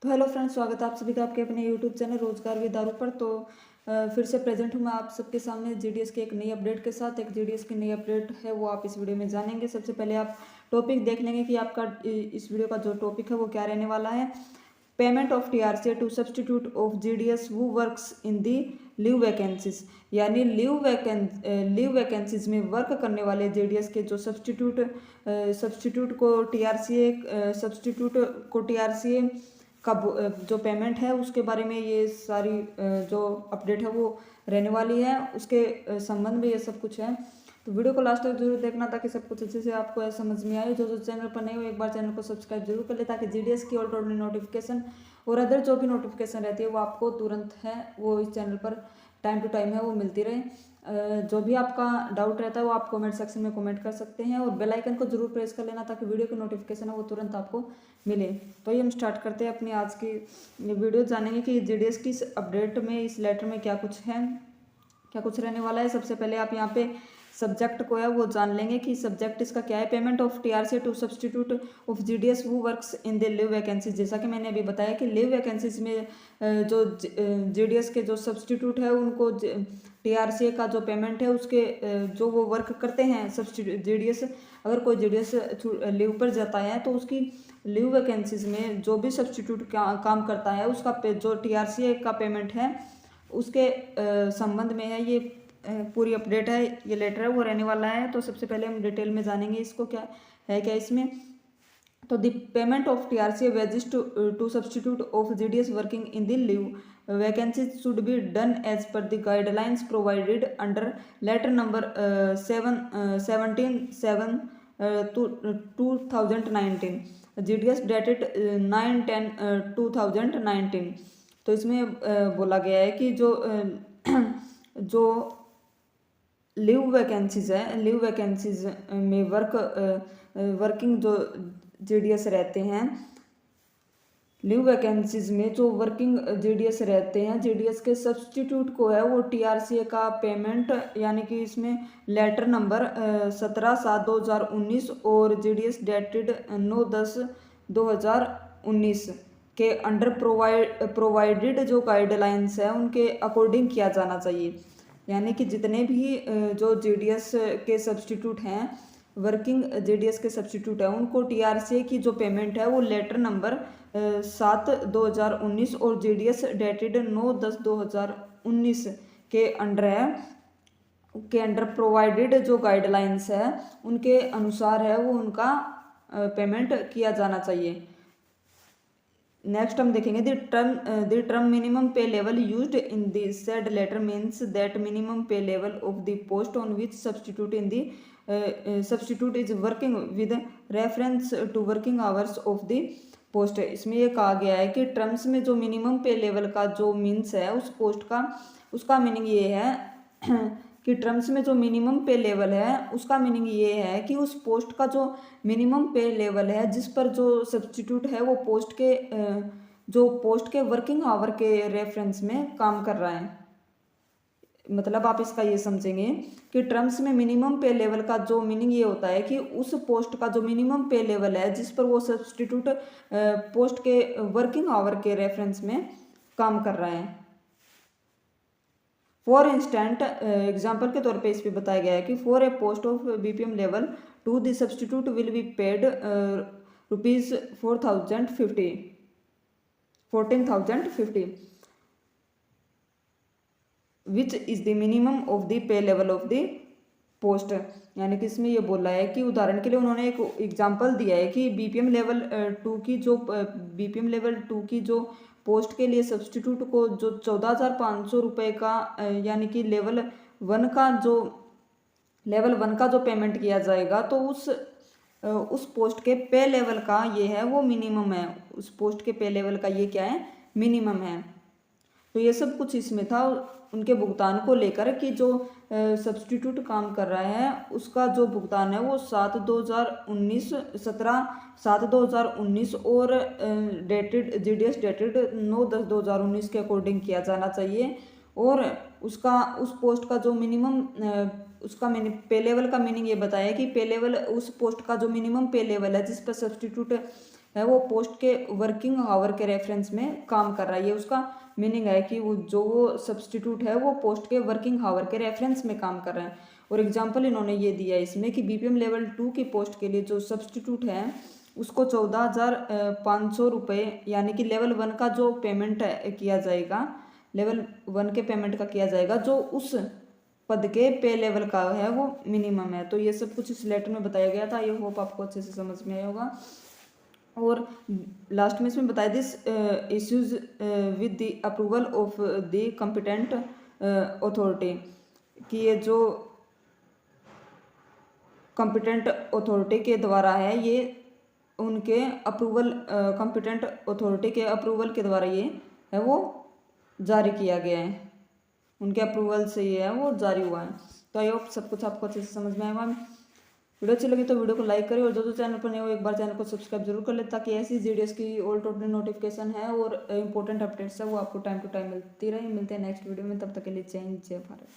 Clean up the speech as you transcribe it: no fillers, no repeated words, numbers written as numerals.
तो hello friends, स्वागत है आप सभी का आपके अपने यूट्यूब चैनल रोजगार विद दारू पर। तो फिर से प्रेजेंट हूँ मैं आप सबके सामने जीडीएस की एक नई अपडेट के साथ। एक जीडीएस की नई अपडेट है वो आप इस वीडियो में जानेंगे। सबसे पहले आप टॉपिक देख लेंगे कि आपका इस वीडियो का जो टॉपिक है वो क्या रहने वाला है। Payment of TRC to substitute of GDS who works in the leave vacancies, यानी लीव वैकेंसीज में वर्क करने वाले जीडीएस के जो सब्सटीट्यूट को टीआरसीए का जो पेमेंट है उसके बारे में ये सारी जो अपडेट है वो रहने वाली है। उसके संबंध में ये सब कुछ है, तो वीडियो को लास्ट तक जरूर देखना ताकि सब कुछ अच्छे से आपको समझ में आए। जो चैनल पर नहीं हो एक बार चैनल को सब्सक्राइब जरूर कर ले ताकि जीडीएस की ऑल टोटल नोटिफिकेशन और अदर जो भी नोटिफिकेशन रहती है वो आपको तुरंत है वो इस चैनल पर टाइम टू टाइम है वो मिलती रहे। जो भी आपका डाउट रहता है वो आप कमेंट सेक्शन में कमेंट कर सकते हैं और बेल आइकन को जरूर प्रेस कर लेना ताकि वीडियो की नोटिफिकेशन है वो तुरंत आपको मिले। तो ये हम स्टार्ट करते हैं अपनी आज की वीडियो। जानेंगे कि जीडीएस की इस अपडेट में, इस लेटर में क्या कुछ है, क्या कुछ रहने वाला है। सबसे पहले आप यहाँ पे सब्जेक्ट को है वो जान लेंगे कि सब्जेक्ट इसका क्या है। Payment of TRC to substitute of GDS who works in the leave vacancies. जैसा कि मैंने अभी बताया कि लिव वैकेंसीज में जो जीडीएस के जो सब्सटीट्यूट है उनको टीआरसी का जो पेमेंट है उसके जो वो वर्क करते हैं सब्सटीट्यूट जीडीएस, अगर कोई जीडीएस लीव पर जाता है तो उसकी लीव वैकेंसीज में जो भी सब्सटीट्यूट काम करता है उसका जो टीआरसी का पेमेंट है उसके संबंध में है ये पूरी अपडेट है, ये लेटर है वो रहने वाला है। तो सबसे पहले हम डिटेल में जानेंगे इसको क्या है क्या इसमें। तो the payment of TRC wages to substitute of GDS working in the leave vacancies should be done as per the guidelines provided under letter number 17/7 2019 GDS dated 9/10/2019। तो इसमें बोला गया है कि जो लीव वैकेंसीज है, लीव वैकेंसीज में working जो जीडीएस रहते हैं, लीव वैकेंसीज में जो वर्किंग जीडीएस रहते हैं, जीडीएस के सब्सटीट्यूट को है वो टीआरसीए का पेमेंट, यानी कि इसमें लेटर नंबर 17/7/2019 और जीडीएस डेटेड 9/10/2019 के अंडर प्रोवाइडेड जो गाइडलाइंस है उनके अकॉर्डिंग किया जाना चाहिए। यानी कि जितने भी जो जीडीएस के सब्सटीट्यूट हैं, वर्किंग जीडीएस के सब्सटीट्यूट है, उनको टीआरसी की जो पेमेंट है वो लेटर नंबर 7/2019 और जीडीएस डेटेड 9/10/2019 के अंडर है, के अंडर प्रोवाइडेड जो गाइडलाइंस है उनके अनुसार है वो उनका पेमेंट किया जाना चाहिए। नेक्स्ट हम देखेंगे the term minimum pay level used in the said letter means that minimum pay level of the post on which substitute substitute is working with reference to working hours of the post. इसमें ये कहा गया है कि terms में जो minimum pay level का जो मीन्स है उस पोस्ट का, उसका मीनिंग ये है कि टर्म्स में जो मिनिमम पे लेवल है उसका मीनिंग ये है कि उस पोस्ट का जो मिनिमम पे लेवल है जिस पर जो सब्सटीट्यूट है वो पोस्ट के वर्किंग आवर के रेफरेंस में काम कर रहा है। मतलब आप इसका ये समझेंगे कि टर्म्स में मिनिमम पे लेवल का जो मीनिंग ये होता है कि उस पोस्ट का जो मिनिमम पे लेवल है जिस पर वो सब्सटीट्यूट पोस्ट के वर्किंग आवर के रेफरेंस में काम कर रहा है। फॉर इंस्टेंट एग्जाम्पल के तौर पे इस पर बताया गया है कि for a post of BPM level 2 the substitute will be paid rupees 14,050 which is the minimum of the pay level of the post. यानी कि इसमें ये बोला है कि उदाहरण के लिए उन्होंने एक एग्जांपल दिया है कि बीपीएम लेवल 2 की जो पोस्ट के लिए सब्सटीट्यूट को जो 14,500 रुपये का यानी कि लेवल वन का जो पेमेंट किया जाएगा, तो उस पोस्ट के पे लेवल का ये है वो मिनिमम है, उस पोस्ट के पे लेवल का ये क्या है, मिनिमम है। तो ये सब कुछ इसमें था उनके भुगतान को लेकर कि जो सब्सटीट्यूट काम कर रहा है उसका जो भुगतान है वो 7/2019 और डेटेड जीडीएस डेटेड 9/10/2019 के अकॉर्डिंग किया जाना चाहिए। और उसका उस पोस्ट का जो मिनिमम उसका पे लेवल का मीनिंग ये बताया कि पे लेवल उस पोस्ट का जो मिनिमम पे लेवल है जिस पर सब्सटीट्यूट है वो पोस्ट के वर्किंग आवर के रेफरेंस में काम कर रहा है। ये उसका मीनिंग है कि वो सब्सटीट्यूट है वो पोस्ट के वर्किंग आवर के रेफरेंस में काम कर रहे हैं। और एग्जाम्पल इन्होंने ये दिया है इसमें कि BPM लेवल 2 की पोस्ट के लिए जो सब्सटीट्यूट है उसको 14,500 रुपये यानी कि लेवल 1 का जो पेमेंट किया जाएगा, लेवल 1 के पेमेंट का किया जाएगा जो उस पद के पे लेवल का है वो मिनिमम है। तो ये सब कुछ इस लेटर में बताया गया था। आई होप आपको अच्छे से समझ में आया होगा। और लास्ट में इसमें बताया this issues with the approval of the competent authority, कि ये जो कॉम्पिटेंट अथॉरिटी के द्वारा है ये उनके अप्रूवल, कॉम्पिटेंट अथॉरिटी के अप्रूवल के द्वारा ये है वो जारी किया गया है, उनके अप्रूवल से ये है वो जारी हुआ है। तो आई होप सब कुछ आपको अच्छे से समझ में आएगा। वीडियो अच्छी लगी तो वीडियो को लाइक करें और जो चैनल पर नए हो एक बार चैनल को सब्सक्राइब जरूर कर ले ताकि ऐसी GDS की ऑल टोटल नोटिफिकेशन है और इंपॉर्टेंट अपडेट्स है वो आपको टाइम टू टाइम मिलती रहे। मिलते हैं नेक्स्ट वीडियो में, तब तक के लिए जय हिंद जय भारत।